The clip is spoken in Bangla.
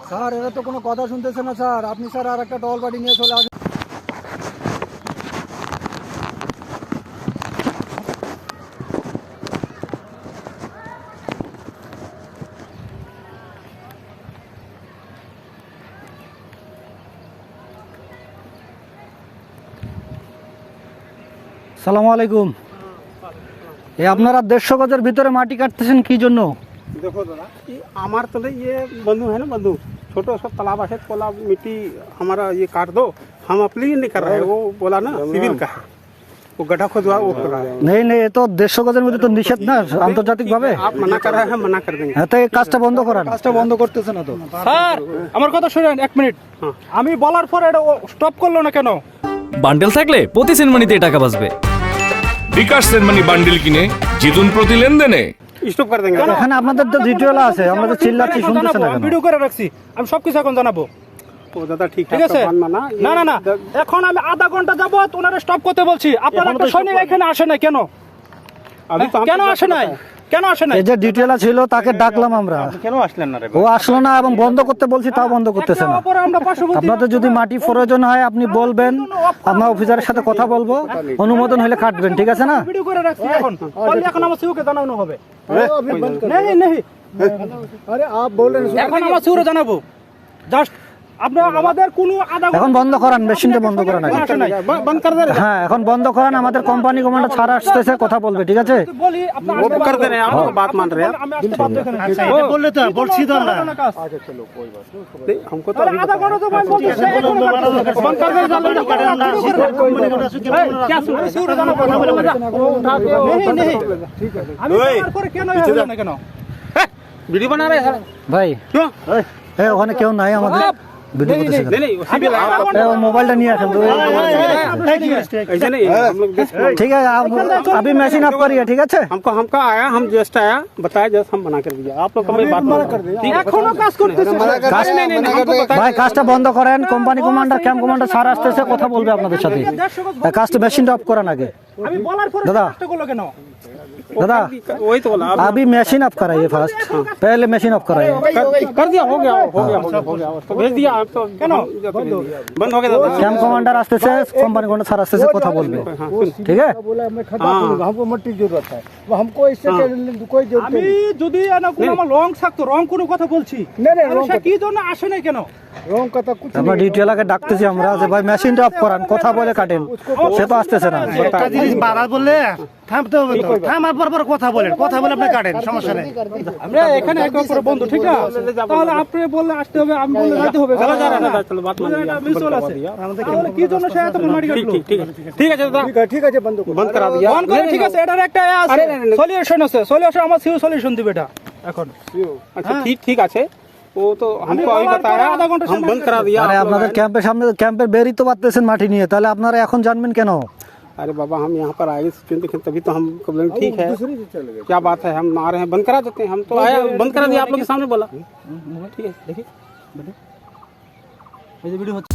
স্যার এরা তো কোনো কথা শুনতেছে না স্যার। আপনি স্যার আর একটা টহল পার্টি নিয়ে চলে আসেন। সালামু আলাইকুম। আপনারা 150 গজের ভিতরে মাটি কাটতেছেন কি জন্য? देखो दादा, हमारे तो ये बंधु है ना, बंधु छोटा सा तालाब है, कोला मिट्टी हमारा ये काट दो। हम अपने लिए नहीं कर रहे हैं, वो बोला ना सिविल का है, वो गड्ढा खोदवा वो कर रहा है। नहीं ये तो 150 গজের মধ্যে তো নিষেধ না আন্তর্জাতিক ভাবে। आप मना कर रहे हैं, मना कर देंगे। হ্যাঁ, তো এই কাজটা বন্ধ করান। কাজটা বন্ধ করতেছে না তো স্যার। আমার কথা শুনেন 1 মিনিট। আমি বলার পর এটা স্টপ করলো না কেন? বান্ডেল থাকলে প্রতি সেনমানিতে টাকা বাঁচবে। বিকাশ সেনমানি বান্ডেল কিনে জিতুন প্রতি লেনদেনে। स्टॉप कर देंगे। এখানে আপনাদের তো ডিটেইল আছে, আমরা তো চিল্লাচ্ছি শুনতেছেন না আমি কেন? ভিডিও করে রাখছি, আমি সবকিছু এখন জানাবো। वो दादा ठीक ঠিক है, আছে? आपका बात माना। না না না, এখন আমি আধা ঘন্টা যাবত ওনারে স্টপ করতে বলছি। আপনারা একটা সৈনিক এখানে আসে নাই কেন? अभी तो हम কেন আসে নাই? কেন আসে নাই? এই যে ডিটেইল ছিল তাকে ডাকলাম আমরা, क्यों আসলেন না রে? ও আসলো না এবং বন্ধ করতে বলছি তাও বন্ধ করতেছে না। অপরে আমরা পার্শ্ববর্তী আপনাদের যদি মাটি প্রয়োজন হয় আপনি বলবেন, আমরা অফিসারের সাথে কথা বলবো, অনুমোদন হলে কাটবেন, ঠিক আছে না? ভিডিও করে রাখছি এখন। বললে এখন আমার সিওকে জানানো হবে। नहीं नहीं, আরে আপ বল रहे हैं এখন আমার সিওরে জানাবো। জাস্ট আপনারা আমাদের কোনো আধা এখন বন্ধ করান, মেশিনটা বন্ধ করান আগে। আসে নাই। बंद कर दे रहे হ্যাঁ এখন বন্ধ করান, আমাদের কোম্পানি কমান্ডার ছাড়া আসতেছে, কথা বলবে, ঠিক আছে? বলি আপনারা वो कर दे रहे हैं, आप बात मान रहे हैं। আমি আসতে বাধ্য এখানে। বললে তো বলছি তো আমরা। नहीं, हमको तो আরে अभी আধা ঘন্টা তো বন্ধ করছে, এখন বন্ধ করে দেন। क्या सुन रहे? সিওরে জানাবো। नहीं नहीं, আমি বলার পরে কেন হলো না কেন? वीडियो बना रहे हैं ভাই क्यों? এ ওখানে কেউ নাই আমাদের ভিডিও করতেছে। नहीं नहीं, सिविल এ ও মোবাইলটা নিয়ে আসেন। ऐसे नहीं, हम लोग ঠিক আছে अभी मशीन ऑफ करिए, ठीक है? हमको आया, हम जस्ट आया, बताया जस्ट हम मना कर दिया। आप लोग हमें बात मना कर दिया। এখনো কাজ করতেছে। ভাই কাজটা বন্ধ করেন, company commander camp commander sir আসতেছে, কথা বলবে আপনাদের সাথে। কাজটা মেশিনটা অফ করান আগে। আমি বলার পরে দাদা। কাজটা করলো কেন? दादा वही तो बोला, अभी मशीन ऑफ कराइए फर्स्ट, पहले मशीन ऑफ कराइए। कर दिया, हो गया हो गया हो गया, तो भेज दिया आप तो। কেন? बंद हो गया दादा। कैंप कमांडर আসতেছে, কোম্পানি কমান্ডার স্যার আসতেছে, কথা বলবে, ঠিক আছে? बोला मैं खड्डा करूंगा, हमको मट्टी की जरूरत है, वो हमको इससे कोई जरूरत আমি যদি না কোনো আমার রং থাকতো, রং কোনো কথা বলছি। नहीं नहीं, তাহলে সে কি জন্য আসে নাই কেন? रोंग का तो कुछ আমরা ডিটেইল আগে ডাকতেছি আমরা যে ভাই মেশিনটা অফ করান, কথা বলে কাটেন, সে তো আসতেছে না। একটা জিনিস বারবার বললে থামতে হবে তো, থামার পর কথা বলেন, কথা বলে আপনি কাটেন, সমস্যা নেই। আমরা এখানে এক অপরে বন্ধু, ঠিক না? তাহলে আপনি বললে আসতে হবে, আমি বললে যেতে হবে। चलो जा रहा है, चलो बात मान लिया, মিসল আছে। তাহলে কি জন্য সে এত মাটি কাটলো? ठीक है दादा, ठीक है बंद बंद करा दिया। বন্ধ করে, ঠিক আছে, এটার একটা আছে সলিউশন আছে। সলিউশন আমার সিও সলিউশন দিবে এটা এখন। अच्छा ठीक ठीक আছে, वो तो हमको अभी बताया, हम बंद करा दिया। আরে আপনাদের ক্যাম্পের সামনে, ক্যাম্পের বেরই তো পারতেছেন মাটি নিয়ে, তাহলে আপনারা এখন জানবেন কেন? अरे बाबा, हम यहाँ पर आए तभी तो हम बोले ठीक है, क्या बात है, हम आ रहे हैं, बंद करा देते हैं। हम तो आया, बंद करा दिया, आप लोग के सामने बोला। ठीक है, देखिए এই যে ভিডিও হচ্ছে